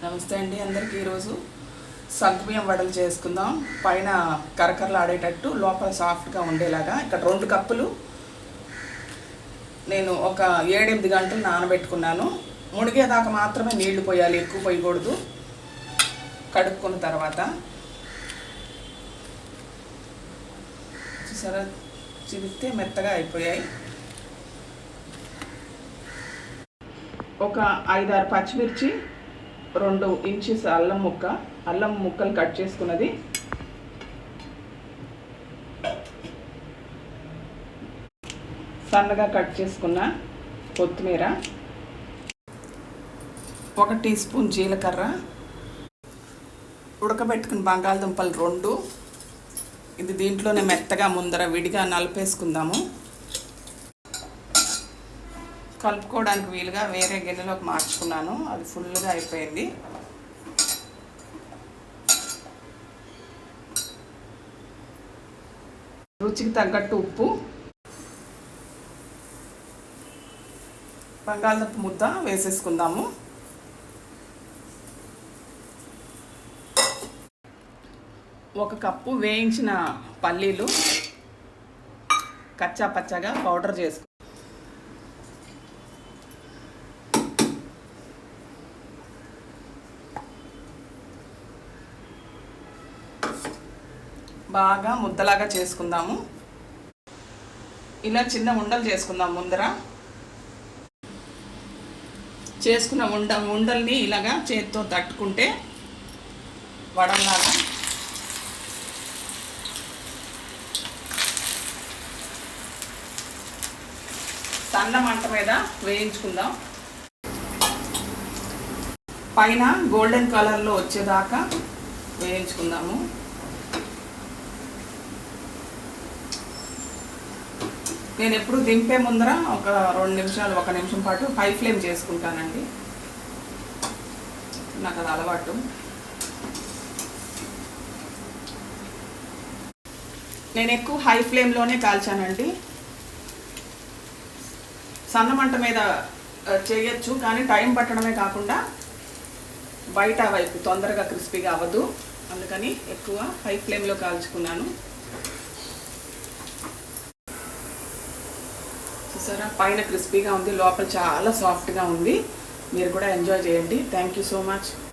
నమస్తే అండి అందరికీ. ఈరోజు సగ్గుబియ్యం వడలు చేసుకుందాం. పైన కరకరలు ఆడేటట్టు లోపల సాఫ్ట్గా ఉండేలాగా. ఇక్కడ 2 కప్పులు నేను ఒక 7-8 గంటలు నానబెట్టుకున్నాను. మునిగేదాకా మాత్రమే నీళ్లు పోయాలి, ఎక్కువ పోయకూడదు. కడుక్కున్న తర్వాత చూసారా, చిరిగితే మెత్తగా అయిపోయాయి. ఒక 5-6 పచ్చిమిర్చి, 2 ఇంచెస్ అల్లం ముక్కలు కట్ చేసుకున్నది, సన్నగా కట్ చేసుకున్న కొత్తిమీర, 1 టీ స్పూన్ జీలకర్ర, ఉడకబెట్టుకున్న బంగాళదుంపలు 2. ఇది దీంట్లోనే మెత్తగా ముందర విడిగా నలిపేసుకుందాము. కలుపుకోవడానికి వీలుగా వేరే గిన్నెలోకి మార్చుకున్నాను, అది ఫుల్గా అయిపోయింది. రుచికి తగ్గట్టు ఉప్పు, బంగాళదుంప ముద్ద వేసేసుకుందాము. ఒక కప్పు వేయించిన పల్లీలు కచ్చా పచ్చగా పౌడర్ చేసుకు, బాగా ముద్దలాగా చేసుకుందాము. ఇలా చిన్న ఉండలు చేసుకుందాం. ముందర చేసుకున్న ఉండల్ని ఇలాగా చేతితో తట్టుకుంటే వడల్లాగా సన్న మంట మీద వేయించుకుందాం. పైన గోల్డెన్ కలర్లో వచ్చేదాకా వేయించుకుందాము. నేను ఎప్పుడు దింపే ముందర ఒక 2 నిమిషాలు, 1 నిమిషం పాటు హై ఫ్లేమ్ చేసుకుంటానండి. నాకు అది అలవాటు. నేను ఎక్కువ హై ఫ్లేమ్లోనే కాల్చానండి. సన్న మంట మీద చేయొచ్చు, కానీ టైం పట్టడమే కాకుండా బయట వైపు తొందరగా క్రిస్పీగా అవ్వదు. అందుకని ఎక్కువ హై ఫ్లేమ్లో కాల్చుకున్నాను. చూసారా, పైన క్రిస్పీగా ఉంది, లోపల చాలా సాఫ్ట్గా ఉంది. మీరు కూడా ఎంజాయ్ చేయండి. Thank you so much.